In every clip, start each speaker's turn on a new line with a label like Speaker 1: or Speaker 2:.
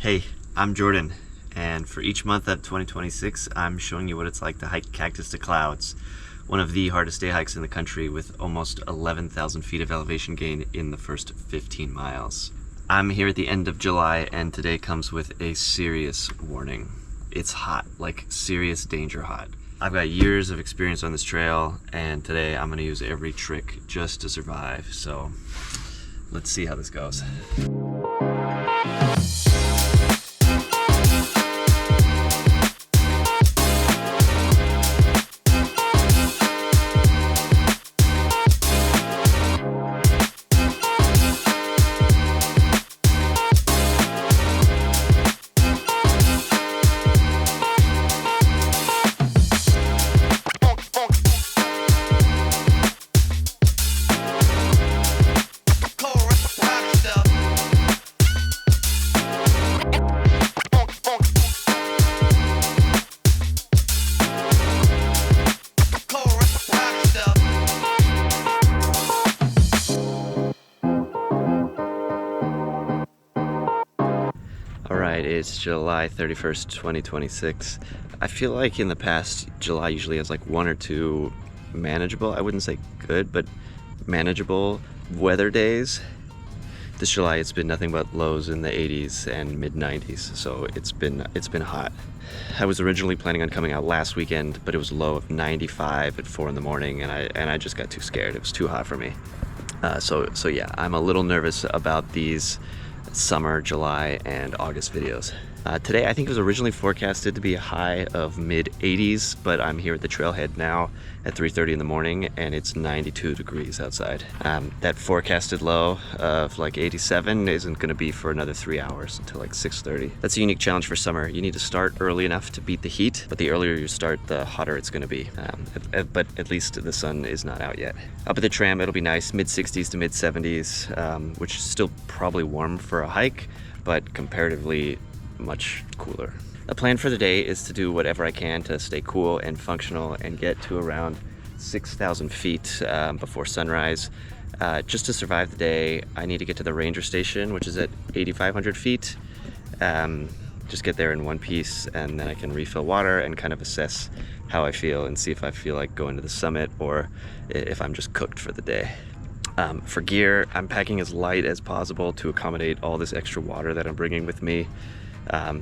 Speaker 1: Hey, I'm Jordan, and for each month of 2026, I'm showing you what it's like to hike Cactus to Clouds, one of the hardest day hikes in the country with almost 11,000 feet of elevation gain in the first 15 miles. I'm here at the end of July, and today comes with a serious warning. It's hot, like serious danger hot. I've got years of experience on this trail, and today I'm gonna use every trick just to survive, so let's see how this goes. Alright, it's July 31st, 2026. I feel like in the past, July usually has like one or two manageable, I wouldn't say good, but manageable weather days. This July it's been nothing but lows in the 80s and mid 90s, so it's been hot. I was originally planning on coming out last weekend, but it was a low of 95 at 4 in the morning, and I just got too scared. It was too hot for me. So yeah, I'm a little nervous about these summer, July, and August videos. Today I think it was originally forecasted to be a high of mid 80s, but I'm here at the trailhead now at 3:30 in the morning and it's 92 degrees outside. That forecasted low of like 87 isn't going to be for another 3 hours until like 6:30. That's a unique challenge for summer. You need to start early enough to beat the heat, but the earlier you start, the hotter it's going to be. But at least the sun is not out yet. Up at the tram, it'll be nice, mid 60s to mid 70s, which is still probably warm for a hike, but comparatively much cooler. The plan for the day is to do whatever I can to stay cool and functional and get to around 6,000 feet before sunrise. Just to survive the day, I need to get to the ranger station, which is at 8,500 feet. Just get there in one piece, and then I can refill water and kind of assess how I feel and see if I feel like going to the summit or if I'm just cooked for the day. For gear, I'm packing as light as possible to accommodate all this extra water that I'm bringing with me.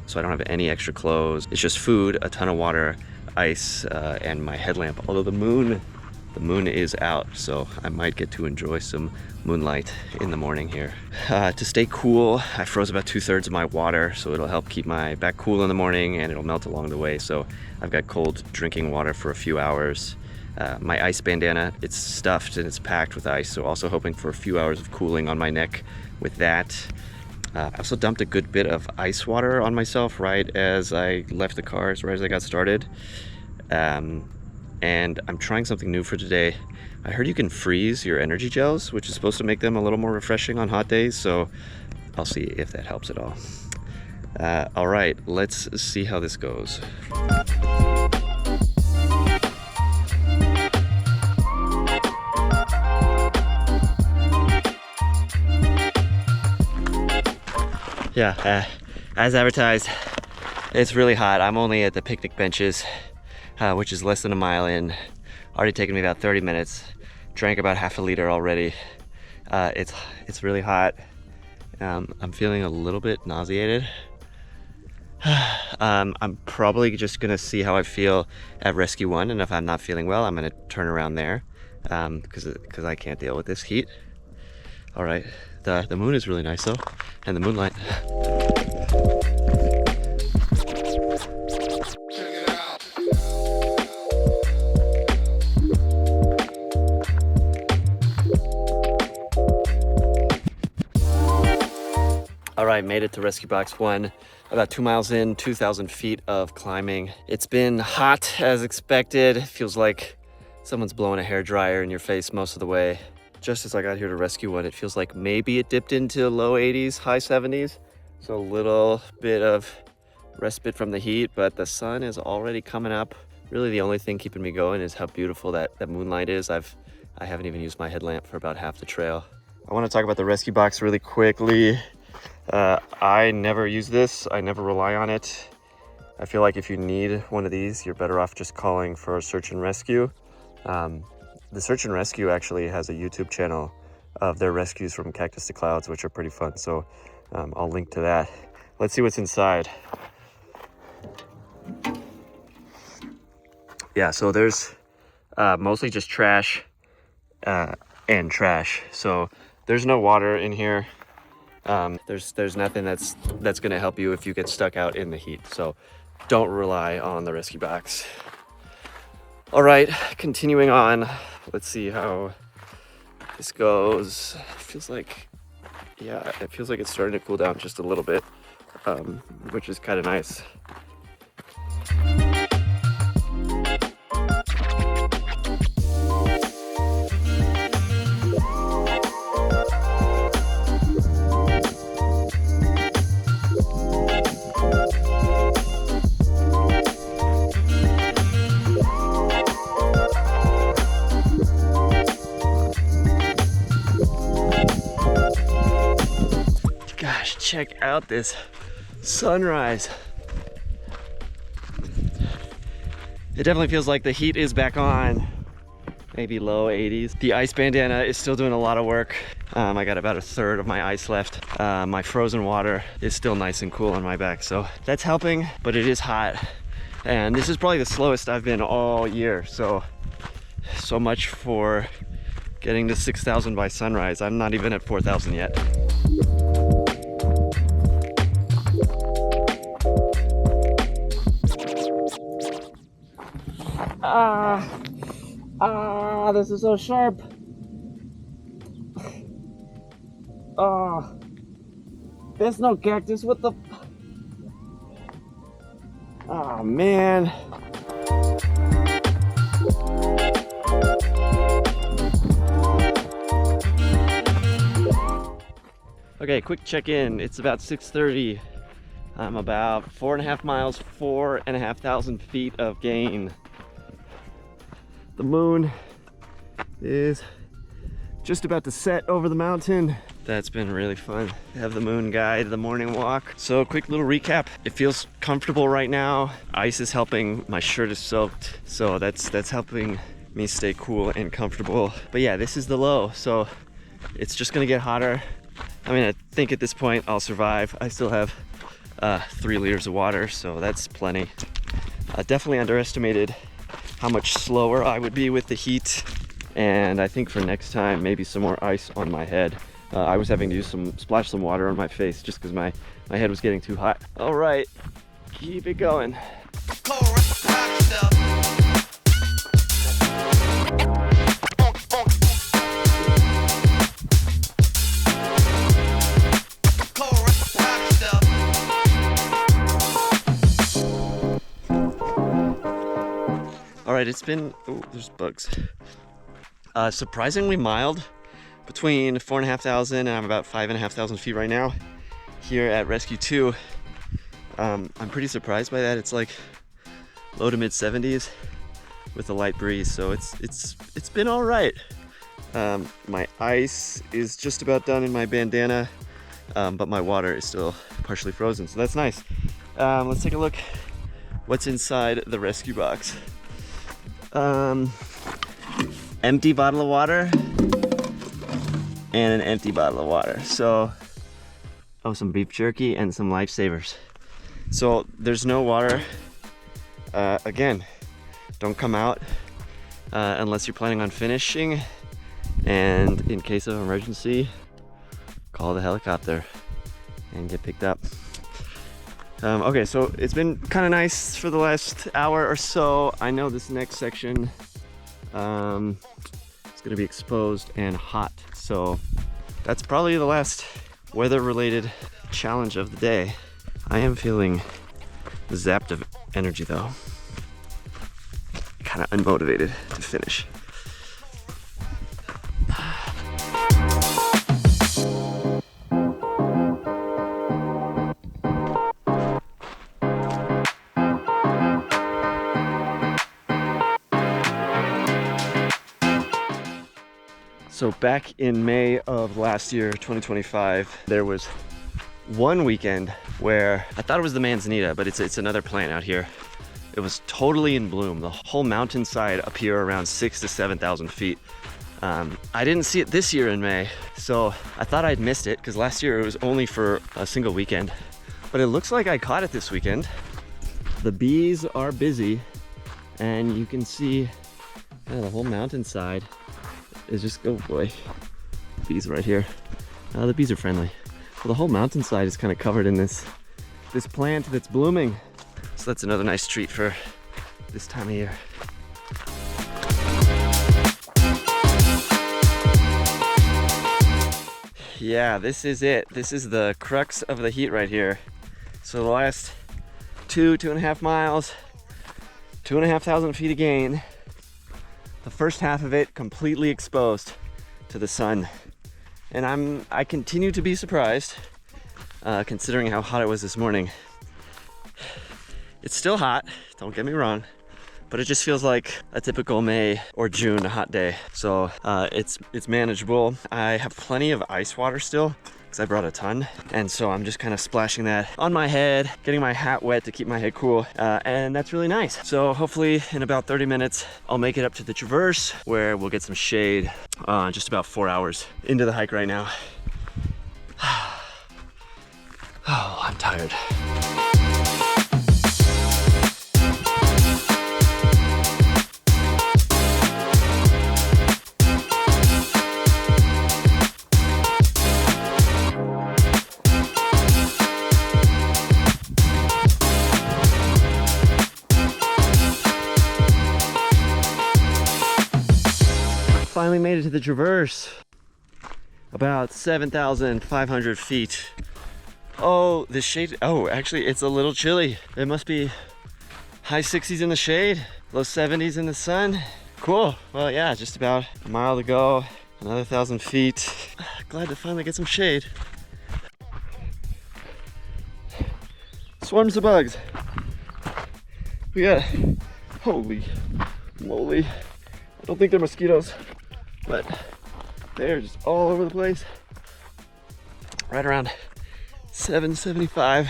Speaker 1: So I don't have any extra clothes. It's just food, a ton of water, ice, and my headlamp. Although the moon is out, so I might get to enjoy some moonlight in the morning here. To stay cool, I froze about 2/3 of my water, so it'll help keep my back cool in the morning and it'll melt along the way. So I've got cold drinking water for a few hours. My ice bandana, it's stuffed and it's packed with ice, so also hoping for a few hours of cooling on my neck with that. I also dumped a good bit of ice water on myself right as I left the car, right as I got started. And I'm trying something new for today. I heard you can freeze your energy gels, which is supposed to make them a little more refreshing on hot days, so I'll see if that helps at all. All right, let's see how this goes. Yeah, as advertised, it's really hot. I'm only at the picnic benches, which is less than a mile in. Already taken me about 30 minutes. Drank about half a liter already. It's really hot. I'm feeling a little bit nauseated. I'm probably just gonna see how I feel at Rescue 1, and if I'm not feeling well, I'm gonna turn around there, because I can't deal with this heat. All right, the moon is really nice though, and the moonlight. All right, made it to Rescue Box 1. About 2 miles in, 2,000 feet of climbing. It's been hot as expected. It feels like someone's blowing a hairdryer in your face most of the way. Just as I got here to Rescue 1, it feels like maybe it dipped into low 80s, high 70s. So a little bit of respite from the heat, but the sun is already coming up. Really the only thing keeping me going is how beautiful that moonlight is. I haven't even used my headlamp for about half the trail. I want to talk about the Rescue Box really quickly. I never use this. I never rely on it. I feel like if you need one of these, you're better off just calling for search and rescue. The search and rescue actually has a YouTube channel of their rescues from Cactus to Clouds, which are pretty fun. So I'll link to that. Let's see what's inside. Yeah, so there's mostly just trash and trash. So there's no water in here. There's nothing that's gonna help you if you get stuck out in the heat. So don't rely on the rescue box. All right, continuing on. Let's see how this goes. It feels like it's starting to cool down just a little bit, which is kind of nice. Gosh, check out this sunrise. It definitely feels like the heat is back on, maybe low 80s. The ice bandana is still doing a lot of work. I got about a third of my ice left. My frozen water is still nice and cool on my back, so that's helping, but it is hot. And this is probably the slowest I've been all year, so much for getting to 6,000 by sunrise. I'm not even at 4,000 yet. This is so sharp. There's no cactus. What the? Oh man. Okay, quick check-in. It's about 6:30. I'm about 4.5 miles, 4,500 feet of gain. The moon is just about to set over the mountain. That's been really fun to have the moon guide the morning walk. So quick little recap. It feels comfortable right now. Ice is helping. My shirt is soaked. So that's helping me stay cool and comfortable. But yeah, this is the low. So it's just gonna get hotter. I mean, I think at this point I'll survive. I still have 3 liters of water, so that's plenty. Definitely underestimated how much slower I would be with the heat, and I think for next time maybe some more ice on my head. I was having to splash some water on my face just because my head was getting too hot. All right, keep it going. All right, it's been, oh, there's bugs. Surprisingly mild, between 4,500 and I'm about 5,500 feet right now here at Rescue 2. I'm pretty surprised by that. It's like low to mid 70s with a light breeze, so it's been all right. My ice is just about done in my bandana, but my water is still partially frozen, so that's nice. Let's take a look what's inside the rescue box. Empty bottle of water and an empty bottle of water. So, some beef jerky and some lifesavers. So there's no water. Again, don't come out unless you're planning on finishing, and in case of emergency, call the helicopter and get picked up. Okay, so it's been kind of nice for the last hour or so. I know this next section is gonna be exposed and hot, so that's probably the last weather-related challenge of the day. I am feeling zapped of energy though. Kind of unmotivated to finish. So back in May of last year, 2025, there was one weekend where I thought it was the manzanita, but it's another plant out here. It was totally in bloom. The whole mountainside up here around 6,000 to 7,000 feet. I didn't see it this year in May, so I thought I'd missed it because last year it was only for a single weekend. But it looks like I caught it this weekend. The bees are busy, and you can see the whole mountainside is just, oh boy, bees right here. The bees are friendly. Well, the whole mountainside is kind of covered in this plant that's blooming. So that's another nice treat for this time of year. Yeah, this is it. This is the crux of the heat right here. So the last 2.5 miles, 2,500 feet of gain. The first half of it completely exposed to the sun. And I continue to be surprised, considering how hot it was this morning. It's still hot, don't get me wrong, but it just feels like a typical May or June hot day. So it's manageable. I have plenty of ice water still, because I brought a ton. And so I'm just kind of splashing that on my head, getting my hat wet to keep my head cool. And that's really nice. So hopefully in about 30 minutes, I'll make it up to the traverse where we'll get some shade. Just about 4 hours into the hike right now. Oh, I'm tired. Finally made it to the traverse. About 7,500 feet. Oh, the shade. Oh, actually, it's a little chilly. It must be high 60s in the shade, low 70s in the sun. Cool. Well, yeah, just about a mile to go, another 1,000 feet. Glad to finally get some shade. Swarms of bugs. We got, holy moly. I don't think they're mosquitoes, but they're just all over the place. Right around 775.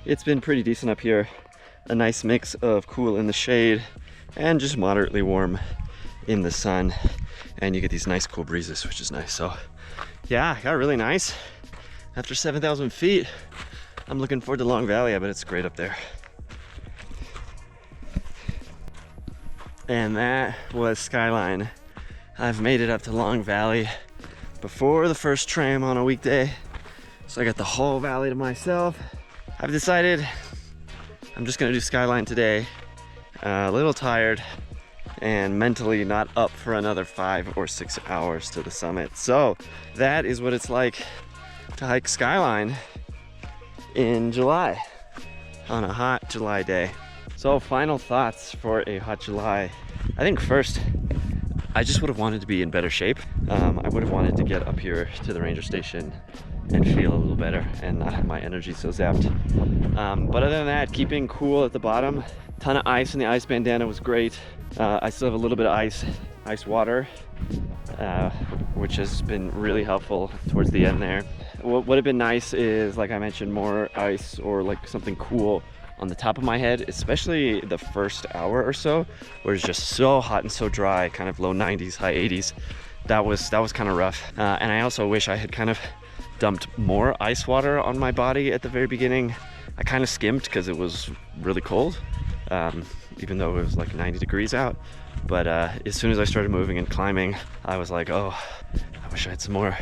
Speaker 1: It's been pretty decent up here. A nice mix of cool in the shade and just moderately warm in the sun. And you get these nice cool breezes, which is nice. So yeah, got really nice. After 7,000 feet, I'm looking forward to Long Valley. I bet it's great up there. And that was Skyline. I've made it up to Long Valley before the first tram on a weekday. So I got the whole valley to myself. I've decided I'm just gonna do Skyline today. A little tired and mentally not up for another 5 or 6 hours to the summit. So that is what it's like to hike Skyline in July on a hot July day. So final thoughts for a hot July. I think first, I just would have wanted to be in better shape. I would have wanted to get up here to the ranger station and feel a little better and not have my energy so zapped. But other than that, keeping cool at the bottom. Ton of ice in the ice bandana was great. I still have a little bit of ice water, which has been really helpful towards the end there. What would have been nice is, like I mentioned, more ice or like something cool on the top of my head, especially the first hour or so, where it's just so hot and so dry, kind of low 90s, high 80s. That was kind of rough. And I also wish I had kind of dumped more ice water on my body at the very beginning. I kind of skimmed because it was really cold, even though it was like 90 degrees out. But as soon as I started moving and climbing, I was like, oh, I wish I had some more.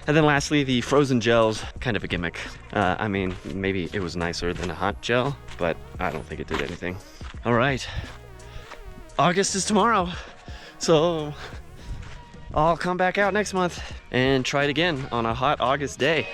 Speaker 1: And then lastly, the frozen gels, kind of a gimmick. I mean, maybe it was nicer than a hot gel, but I don't think it did anything. All right, August is tomorrow. So I'll come back out next month and try it again on a hot August day.